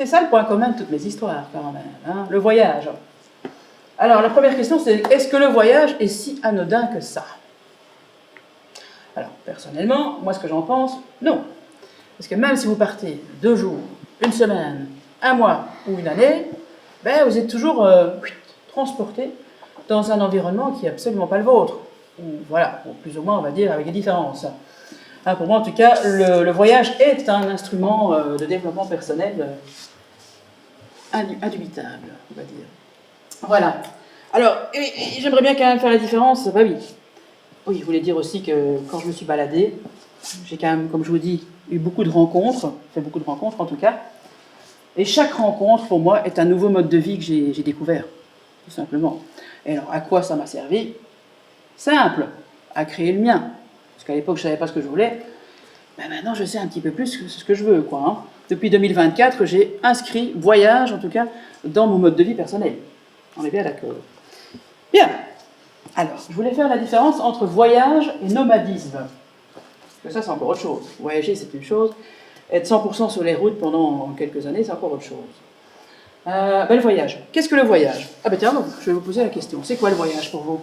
c'est ça le point commun de toutes mes histoires, quand même, hein, le voyage. Alors, la première question, c'est est-ce que le voyage est si anodin que ça? Alors, personnellement, moi, ce que j'en pense, non. Parce que même si vous partez 2 jours, 1 semaine, 1 mois ou 1 année, ben, vous êtes toujours transporté dans un environnement qui n'est absolument pas le vôtre. Ou, voilà, ou plus ou moins, on va dire, avec des différences. Hein, pour moi, en tout cas, le voyage est un instrument de développement personnel indubitable, on va dire. Voilà. Alors, j'aimerais bien quand même faire la différence. Bah oui. Oui, je voulais dire aussi que quand je me suis baladée, j'ai quand même, comme je vous dis, eu beaucoup de rencontres, fait beaucoup de rencontres en tout cas. Et chaque rencontre, pour moi, est un nouveau mode de vie que j'ai découvert, tout simplement. Et alors, à quoi ça m'a servi? Simple, à créer le mien. Parce qu'à l'époque, je ne savais pas ce que je voulais. Ben maintenant, je sais un petit peu plus ce que je veux, quoi. Hein. Depuis 2024, j'ai inscrit voyage, en tout cas, dans mon mode de vie personnel. On est bien d'accord. Bien. Alors, je voulais faire la différence entre voyage et nomadisme. Parce que ça, c'est encore autre chose. Voyager, c'est une chose. Être 100% sur les routes pendant quelques années, c'est encore autre chose. Le voyage. Qu'est-ce que le voyage? Ah ben tiens, je vais vous poser la question. C'est quoi le voyage pour vous?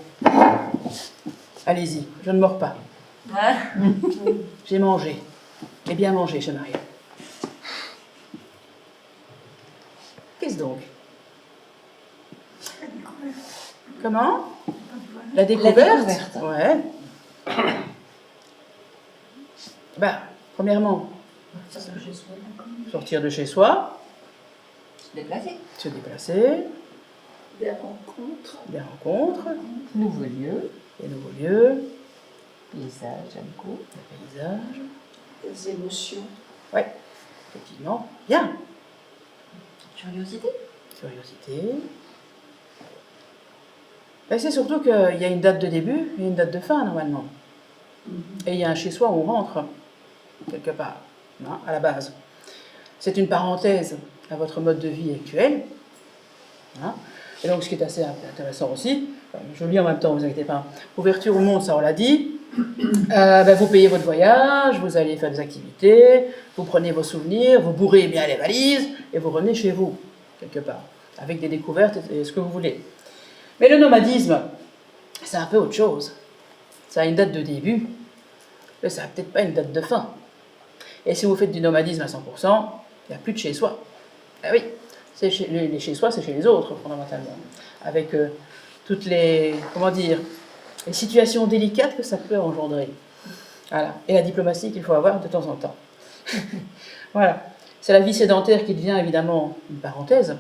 Allez-y, je ne mords pas. J'ai mangé. Et bien mangé chez Marie. Qu'est-ce donc? Comment? La découverte. Ouais. Ben, premièrement, sortir de chez soi. Se déplacer. Des rencontres. Des rencontres. Nouveaux lieux. Des nouveaux lieux. Paysages, j'aime beaucoup. Des paysages. Des émotions. Oui, effectivement. Bien. Curiosité. Curiosité. Ben, c'est surtout qu'il y a une date de début et une date de fin, normalement. Et il y a un chez-soi où on rentre, quelque part, hein, à la base. C'est une parenthèse à votre mode de vie actuel. Hein. Et donc, ce qui est assez intéressant aussi, je lis en même temps, ne vous inquiétez pas, ouverture au monde, ça on l'a dit, vous payez votre voyage, vous allez faire des activités, vous prenez vos souvenirs, vous bourrez bien les valises, et vous revenez chez vous, quelque part, avec des découvertes et ce que vous voulez. Mais le nomadisme, c'est un peu autre chose. Ça a une date de début, mais ça n'a peut-être pas une date de fin. Et si vous faites du nomadisme à 100%, il n'y a plus de chez-soi. Ah oui, les chez-soi, c'est chez les autres, fondamentalement. Avec toutes les, comment dire, les situations délicates que ça peut engendrer. Voilà. Et la diplomatie qu'il faut avoir de temps en temps. Voilà. C'est la vie sédentaire qui devient évidemment une parenthèse.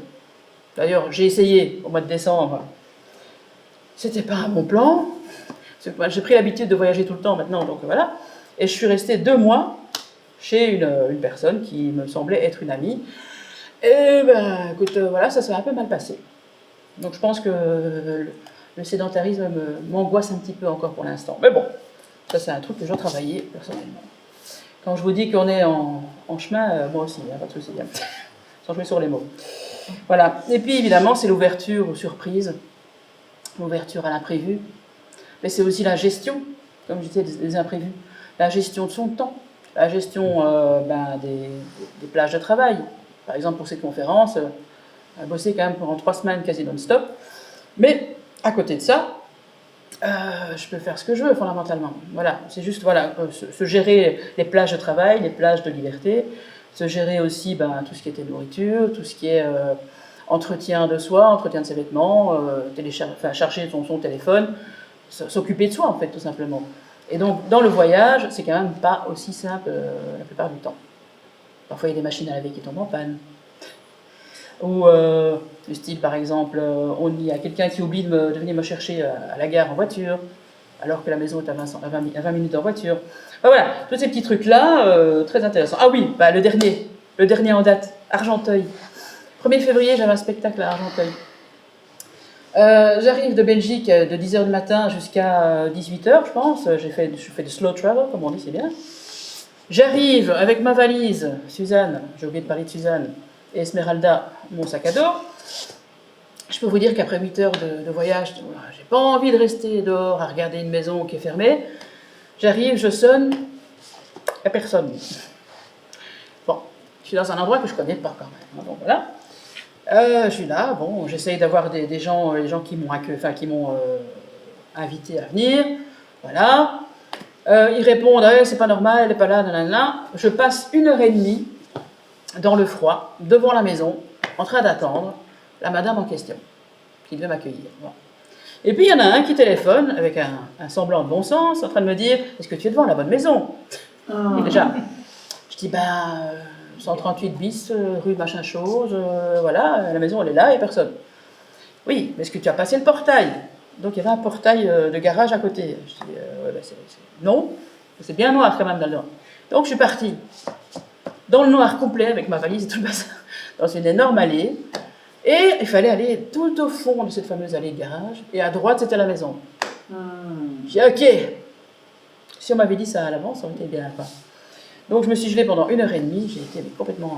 D'ailleurs, j'ai essayé au mois de décembre. C'était pas un bon plan. J'ai pris l'habitude de voyager tout le temps maintenant, donc voilà. Et je suis restée 2 mois chez une personne qui me semblait être une amie. Et ben, écoute, voilà, ça s'est un peu mal passé. Donc je pense que le sédentarisme m'angoisse un petit peu encore pour l'instant. Mais bon, ça c'est un truc que je dois travailler personnellement. Quand je vous dis qu'on est en chemin, moi aussi, pas de souci. Sans jouer sur les mots. Voilà. Et puis évidemment, c'est l'ouverture aux surprises, l'ouverture à l'imprévu. Mais c'est aussi la gestion, comme je disais, des imprévus. La gestion de son temps, la gestion des plages de travail. Par exemple, pour cette conférence, bosser quand même pendant 3 semaines quasi non-stop. Mais à côté de ça, je peux faire ce que je veux fondamentalement. Voilà, c'est juste se gérer les plages de travail, les plages de liberté, se gérer aussi tout ce qui était nourriture, tout ce qui est entretien de soi, entretien de ses vêtements, charger son téléphone, s'occuper de soi en fait tout simplement. Et donc dans le voyage, c'est quand même pas aussi simple la plupart du temps. Parfois il y a des machines à laver qui tombent en panne. Ou le style par exemple, il y a quelqu'un qui oublie de venir me chercher à la gare en voiture, alors que la maison est à 20 minutes en voiture. Voilà, tous ces petits trucs-là, très intéressants. Ah oui, le dernier en date, Argenteuil. 1er février, j'avais un spectacle à Argenteuil. J'arrive de Belgique de 10h du matin jusqu'à 18h, je pense. Je fais du slow travel, comme on dit, c'est bien. J'arrive avec ma valise, Suzanne, j'ai oublié de parler de Suzanne, et Esmeralda, mon sac à dos. Je peux vous dire qu'après 8 heures de voyage, j'ai pas envie de rester dehors à regarder une maison qui est fermée. J'arrive, je sonne, il n'y a personne. Bon, je suis dans un endroit que je ne connais pas quand même. Donc voilà. Je suis là, bon, j'essaye d'avoir des gens, les gens qui m'ont invité à venir, voilà. Ils répondent, ah, c'est pas normal, elle n'est pas là, nanana. Je passe 1 heure et demie dans le froid, devant la maison, en train d'attendre la madame en question, qui devait m'accueillir. Bon. Et puis il y en a un qui téléphone, avec un semblant de bon sens, en train de me dire, est-ce que tu es devant la bonne maison? Déjà, je dis, 138 bis, rue machin chose, voilà, la maison elle est là, il n'y a personne. Oui, mais est-ce que tu as passé le portail? Donc il y avait un portail de garage à côté. Je dis, ouais, non, c'est bien noir quand même là-dedans. Donc je suis partie dans le noir complet avec ma valise et tout le bazar, dans une énorme allée. Et il fallait aller tout au fond de cette fameuse allée de garage. Et à droite, c'était la maison. J'ai dit, ok, si on m'avait dit ça à l'avance, ça aurait été bien, quoi. Donc je me suis gelée pendant 1 heure et demie. J'ai été complètement...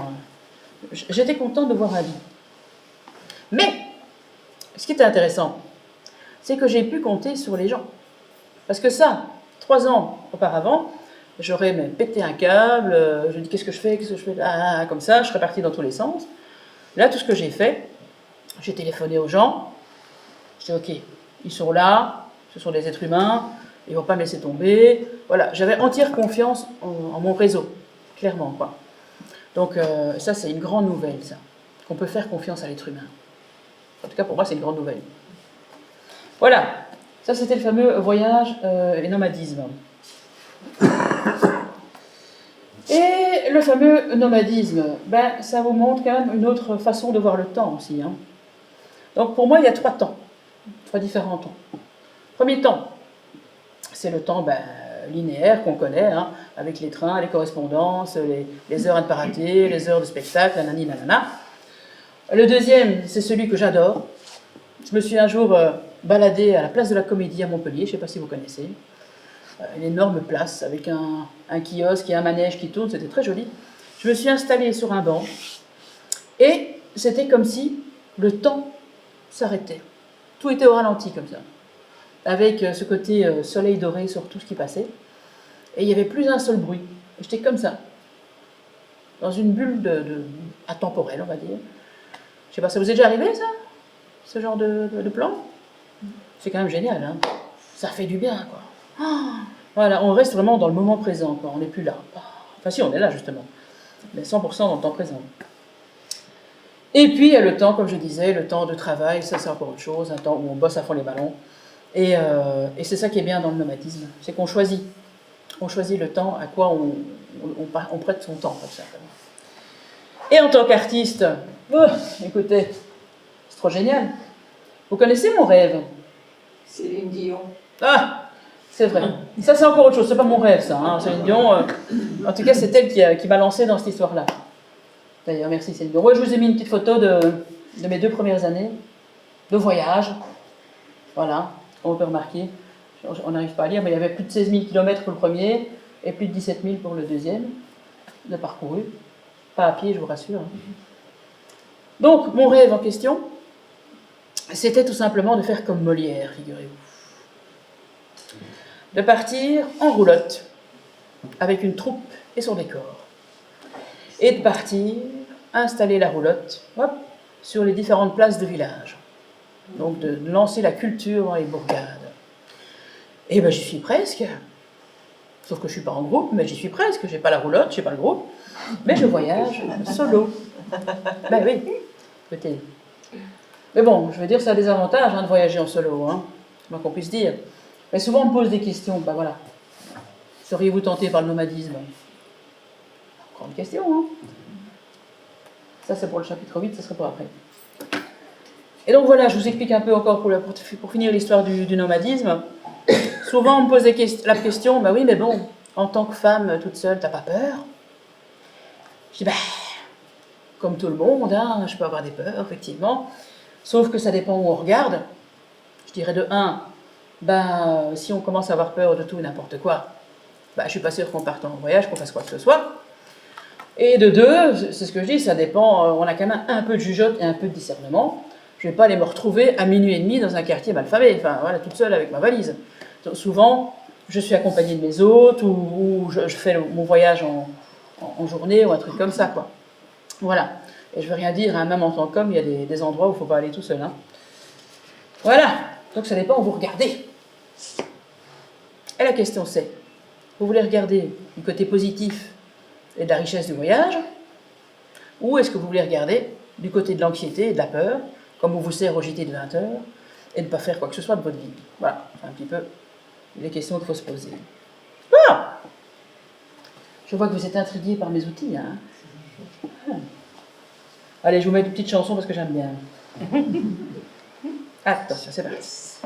J'étais contente de voir un lit. Mais, ce qui était intéressant, c'est que j'ai pu compter sur les gens. Parce que ça, 3 ans auparavant, j'aurais même pété un câble, je dis qu'est-ce que je fais, comme ça, je serais partie dans tous les sens. Là, tout ce que j'ai fait, j'ai téléphoné aux gens, je dis ok, ils sont là, ce sont des êtres humains, ils ne vont pas me laisser tomber. Voilà, j'avais entière confiance en mon réseau, clairement, quoi. Donc ça, c'est une grande nouvelle, ça, qu'on peut faire confiance à l'être humain. En tout cas, pour moi, c'est une grande nouvelle. Voilà, ça c'était le fameux voyage et nomadisme. Et le fameux nomadisme, ça vous montre quand même une autre façon de voir le temps aussi. Hein. Donc pour moi, il y a 3 temps, 3 différents temps. Premier temps, c'est le temps linéaire qu'on connaît, hein, avec les trains, les correspondances, les heures à ne pas rater, les heures de spectacle, nanani, nanana. Le deuxième, c'est celui que j'adore. Je me suis un jour baladée à la place de la Comédie à Montpellier, je ne sais pas si vous connaissez. Une énorme place avec un kiosque et un manège qui tourne, c'était très joli. Je me suis installée sur un banc et c'était comme si le temps s'arrêtait. Tout était au ralenti comme ça, avec ce côté soleil doré sur tout ce qui passait. Et il n'y avait plus un seul bruit. J'étais comme ça, dans une bulle atemporelle, on va dire. Je ne sais pas, ça vous est déjà arrivé ça? Ce genre de plan? C'est quand même génial, hein. Ça fait du bien, quoi. Voilà, on reste vraiment dans le moment présent, quoi. On n'est plus là. Enfin si, on est là justement, mais 100% dans le temps présent. Et puis il y a le temps, comme je disais, le temps de travail, ça c'est encore autre chose, un temps où on bosse à fond les ballons. Et c'est ça qui est bien dans le nomadisme, c'est qu'on choisit. On choisit le temps à quoi on prête son temps, comme ça. Et en tant qu'artiste, écoutez, c'est trop génial. Vous connaissez mon rêve? Céline Dion. Ah, c'est vrai. Ça, c'est encore autre chose. C'est pas mon rêve, ça. Hein. Céline Dion, en tout cas, c'est elle qui m'a lancé dans cette histoire-là. D'ailleurs, merci Céline Dion. Ouais, je vous ai mis une petite photo de mes 2 premières années de voyage. Voilà, on peut remarquer. On n'arrive pas à lire, mais il y avait plus de 16 000 km pour le premier et plus de 17 000 pour le deuxième de parcouru. Pas à pied, je vous rassure. Hein. Donc, mon rêve en question, c'était tout simplement de faire comme Molière, figurez-vous. De partir en roulotte, avec une troupe et son décor. Et de partir, installer la roulotte, hop, sur les différentes places de village. Donc de lancer la culture dans les bourgades. Et j'y suis presque. Sauf que je ne suis pas en groupe, mais j'y suis presque. Je n'ai pas la roulotte, je n'ai pas le groupe. Mais je voyage solo. Oui, écoutez. Mais bon, je veux dire, ça a des avantages de voyager en solo, hein, c'est moins qu'on puisse dire. Mais souvent, on me pose des questions. Voilà. Seriez-vous tenté par le nomadisme? Grande question, hein. Ça, c'est pour le chapitre 8, ça serait pour après. Et donc voilà, je vous explique un peu encore pour finir l'histoire du nomadisme. Souvent, on me pose la question, oui, mais bon, en tant que femme toute seule, t'as pas peur? Je dis, comme tout le monde, hein, je peux avoir des peurs, effectivement. Sauf que ça dépend où on regarde. Je dirais de 1, si on commence à avoir peur de tout et n'importe quoi, je suis pas sûre qu'on parte en voyage, qu'on fasse quoi que ce soit. Et de 2, c'est ce que je dis, ça dépend, on a quand même un peu de jugeote et un peu de discernement. Je vais pas aller me retrouver à 00h30 dans un quartier malfamé, toute seule avec ma valise. Donc, souvent, je suis accompagnée de mes hôtes ou je fais mon voyage en journée ou un truc comme ça, quoi. Voilà. Et je veux rien dire, hein, même en tant qu'homme, il y a des endroits où il ne faut pas aller tout seul. Hein. Voilà, donc ça dépend où vous regardez. Et la question c'est, vous voulez regarder du côté positif et de la richesse du voyage, ou est-ce que vous voulez regarder du côté de l'anxiété et de la peur, comme on vous sert au JT de 20 heures, et ne pas faire quoi que ce soit de votre vie. Voilà, c'est un petit peu les questions qu'il faut se poser. Ah, je vois que vous êtes intrigués par mes outils. Hein. Ah. Allez, je vous mets une petite chanson parce que j'aime bien. Attention, c'est parti.